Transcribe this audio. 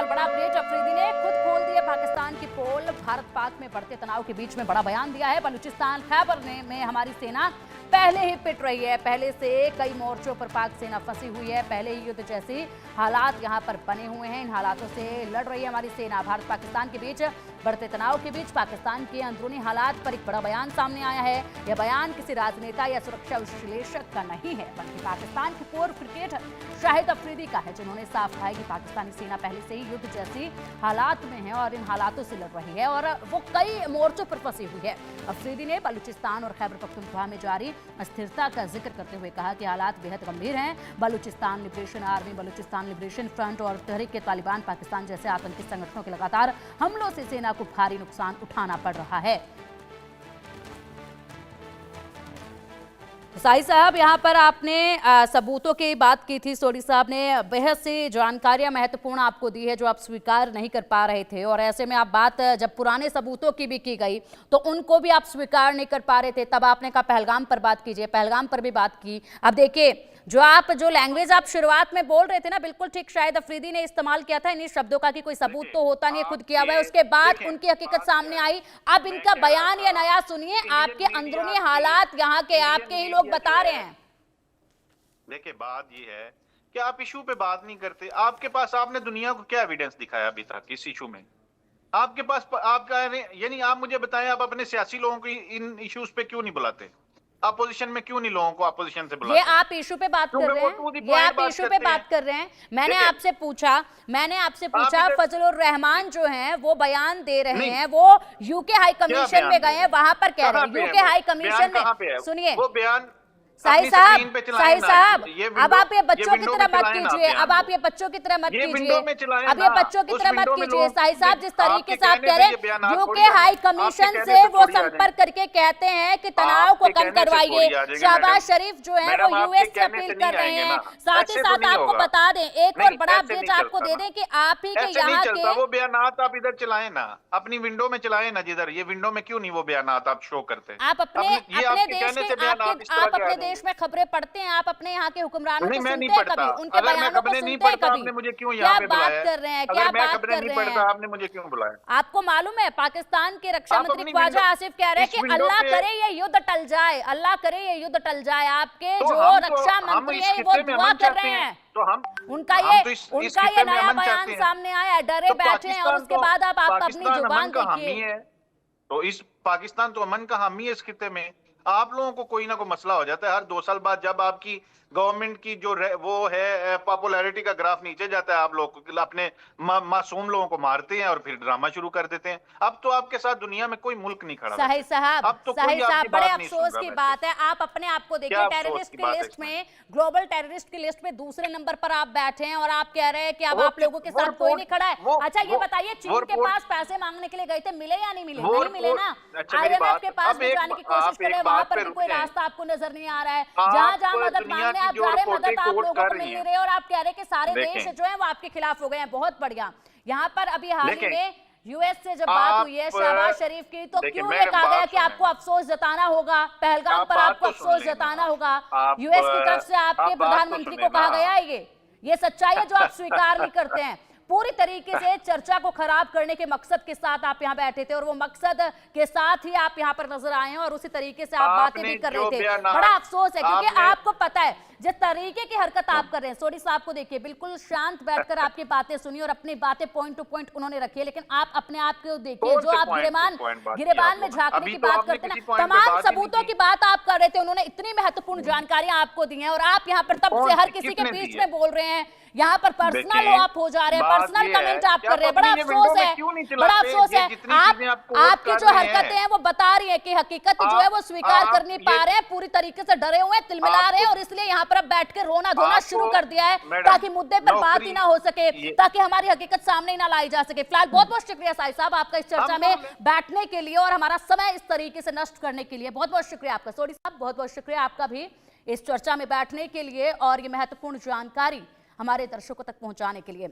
फिलहाल बड़ा अपडेट, अफरीदी ने खुद खोल दिए पाकिस्तान की पोल। भारत पाक में बढ़ते तनाव के बीच में बड़ा बयान दिया है। बलूचिस्तान खैबर में हमारी सेना पहले ही पिट रही है। पहले से कई मोर्चों पर पाक सेना फंसी हुई है। पहले ही युद्ध जैसी हालात यहां पर बने हुए हैं। इन हालातों से लड़ रही है हमारी सेना। भारत पाकिस्तान के बीच बढ़ते तनाव के बीच पाकिस्तान के अंदरूनी हालात पर एक बड़ा बयान सामने आया है। यह बयान किसी राजनेता या सुरक्षा विश्लेषक का नहीं है, बल्कि पाकिस्तान के पूर्व क्रिकेटर शाहिद अफरीदी का है, जिन्होंने साफ कहा है कि पाकिस्तानी सेना पहले से ही युद्ध जैसी हालात में है और इन हालातों से लड़ रही है और वो कई मोर्चों पर फंसी हुई है। अफरीदी ने बलूचिस्तान और खैबर पख्तूनख्वा में जारी अस्थिरता का जिक्र करते हुए कहा कि हालात बेहद गंभीर हैं। Balochistan liberation army, Balochistan liberation front और तहरीक तालिबान पाकिस्तान जैसे आतंकी संगठनों के लगातार हमलों से सेना को भारी नुकसान उठाना पड़ रहा है। साहिद साहब, यहाँ पर आपने सबूतों की बात की थी। सोडी साहब ने बेहद सी जानकारियां महत्वपूर्ण आपको दी है जो आप स्वीकार नहीं कर पा रहे थे, और ऐसे में आप बात जब पुराने सबूतों की भी की गई तो उनको भी आप स्वीकार नहीं कर पा रहे थे। तब आपने कहा पहलगाम पर बात कीजिए, पहलगाम पर भी बात की। अब देखिए, जो लैंग्वेज आप शुरुआत में बोल रहे थे ना, बिल्कुल ठीक शाहिद अफरीदी ने इस्तेमाल किया था इन्हीं शब्दों का कि कोई सबूत तो होता नहीं है, खुद किया हुआ है। उसके बाद उनकी हकीकत सामने आई। अब इनका बयान या नया सुनिए, आपके अंदरूनी हालात यहाँ के आपके ही लोग बता रहे हैं। देखिए, बात ये है कि आप इशू पे बात नहीं करते। आपके पास, आपने दुनिया को क्या एविडेंस दिखाया अभी तक इस इशू में? आपके पास आपका यानी आप मुझे बताएं, आप अपने सियासी लोगों को इन इश्यूज पे क्यों नहीं बुलाते? अपोजिशन में क्यों नहीं लोगों को अपोजिशन से बुलाते? ये आप इशू पे बात कर रहे हैं, ये आप इशू पे बात कर रहे हैं। मैंने आपसे पूछा फजलुर रहमान जो हैं वो बयान दे रहे हैं, वो यूके हाई कमीशन में गए हैं, वहां पर कह रहे हैं यूके हाई कमीशन में। सुनिए वो बयान, साहिद साहब, अब आप ये बच्चों की तरह मत कीजिए, अब आप ये बच्चों की तरह मत कीजिए, अब ये बच्चों की तरह मत कीजिए। साहिद साहब, जिस तरीके से आप कह रहे हैं यूके हाई कमीशन से वो संपर्क करके कहते हैं कि तनाव को कम करवाइए। शहबाज शरीफ जो है वो यूएस से अपील कर रहे हैं। साथ ही साथ आपको बता दें, एक और बड़ा अपडेट आपको दे दें कि आप ही के यहाँ के वो बयानात आप इधर चलाएं ना, अपनी विंडो में चलाएं ना, जिधर ये विंडो में क्यों नहीं वो बयानात आप शो करते? आप अपने देश में खबरें पढ़ते हैं, आप अपने यहाँ के हुक्मरानों को सुनते हैं कभी, उनके बयानों को सुनते हैं कभी? मुझे क्यों यहाँ पे बुलाया? क्या बात कर रहे हैं, क्या बात कर रहे हैं? आपने मुझे क्यों बुलाया? आपको मालूम है पाकिस्तान के रक्षा मंत्री ख्वाजा आसिफ कह रहे हैं कि अल्लाह करे ये युद्ध टल जाए, अल्लाह करे ये युद्ध टल जाए। आपके जो रक्षा मंत्री है वो दुआ कर रहे हैं, तो हम उनका ये नया बयान सामने आया है, डरे बैठे हैं, और उसके बाद आप अपनी जुबान देखिए। तो इस पाकिस्तान तो अमन का हामी है इस खित्ते में। आप लोगों को कोई ना कोई मसला हो जाता है हर 2 साल बाद, जब आपकी गवर्नमेंट की जो वो है पॉपुलैरिटी का ग्राफ नीचे जाता है, आप लोग अपने मासूम लोगों को मारते हैं और फिर ड्रामा शुरू कर देते हैं। अब तो आपके साथ दुनिया में कोई मुल्क नहीं खड़ा। साहिद साहब, बड़े अफसोस की बात है, आप अपने आप को देखिए टेररिस्ट की लिस्ट में, ग्लोबल टेररिस्ट की लिस्ट में दूसरे नंबर पर आप बैठे हैं और आप कह रहे हैं कि अब आप लोगों के साथ कोई नहीं खड़ा है। अच्छा ये बताइए, चीन के पास पैसे मांगने के लिए गए थे, मिले या नहीं मिले? नहीं मिले ना। IMF के पास भी जाने की कोशिश करें, वहां पर भी कोई रास्ता आपको नजर नहीं आ रहा है। जहां जहां मदद मांगने आप जा रहे हैं, मदद आप लोगों को मिल नहीं रही, और आप कह रहे हैं कि सारे देश जो है वो आपके खिलाफ हो गए हैं। बहुत बढ़िया। यहाँ पर अभी हाल ही में यूएस से जब बात हुई है शहबाज शरीफ की, तो क्यों ये कहा गया कि आपको अफसोस जताना होगा, पहलगाम पर आपको अफसोस जताना होगा? यूएस की तरफ से आपके प्रधानमंत्री को कहा गया है। ये सच्चाई है जो आप स्वीकार नहीं करते हैं। पूरी तरीके से चर्चा को खराब करने के मकसद के साथ आप यहाँ बैठे थे और वो मकसद के साथ ही आप यहाँ पर नजर आए हैं और उसी तरीके से आप बातें भी कर रहे थे। बड़ा अफसोस है क्योंकि आपको पता है जिस तरीके की हरकत आप कर रहे हैं। सोडी साहब को देखिए, बिल्कुल शांत बैठकर आपकी बातें सुनिए और अपनी बातें पॉइंट टू पॉइंट उन्होंने रखी है, लेकिन आप अपने आप को देखिए, जो आप गिरेबान में झांकने की बात करते हैं ना, तमाम सबूतों की बात आप कर रहे थे। उन्होंने इतनी महत्वपूर्ण जानकारियां आपको दी हैं और आप यहाँ पर तब से हर किसी के बीच में बोल रहे हैं। यहाँ पर पर्सनल आप हो जा रहे हैं, पर्सनल कमेंट आप कर रहे हैं। बड़ा अफसोस है, बड़ा अफसोस है। आपकी जो हरकतें हैं वो बता रही है कि हकीकत जो है वो स्वीकार कर नहीं पा रहे हैं, पूरी तरीके से डरे हुए हैं, तिलमिला रहे हैं, और इसलिए यहाँ पर अब बैठ के रोना धोना शुरू कर दिया है ताकि मुद्दे पर बात ही ना हो सके, ताकि हमारी हकीकत सामने ही ना लाई जा सके। फिलहाल बहुत बहुत शुक्रिया साहिद साहब आपका इस चर्चा में बैठने के लिए और हमारा समय इस तरीके से नष्ट करने के लिए। बहुत बहुत शुक्रिया आपका। सोडी साहब, बहुत बहुत शुक्रिया आपका भी इस चर्चा में बैठने के लिए और ये महत्वपूर्ण जानकारी हमारे दर्शकों तक पहुंचाने के लिए।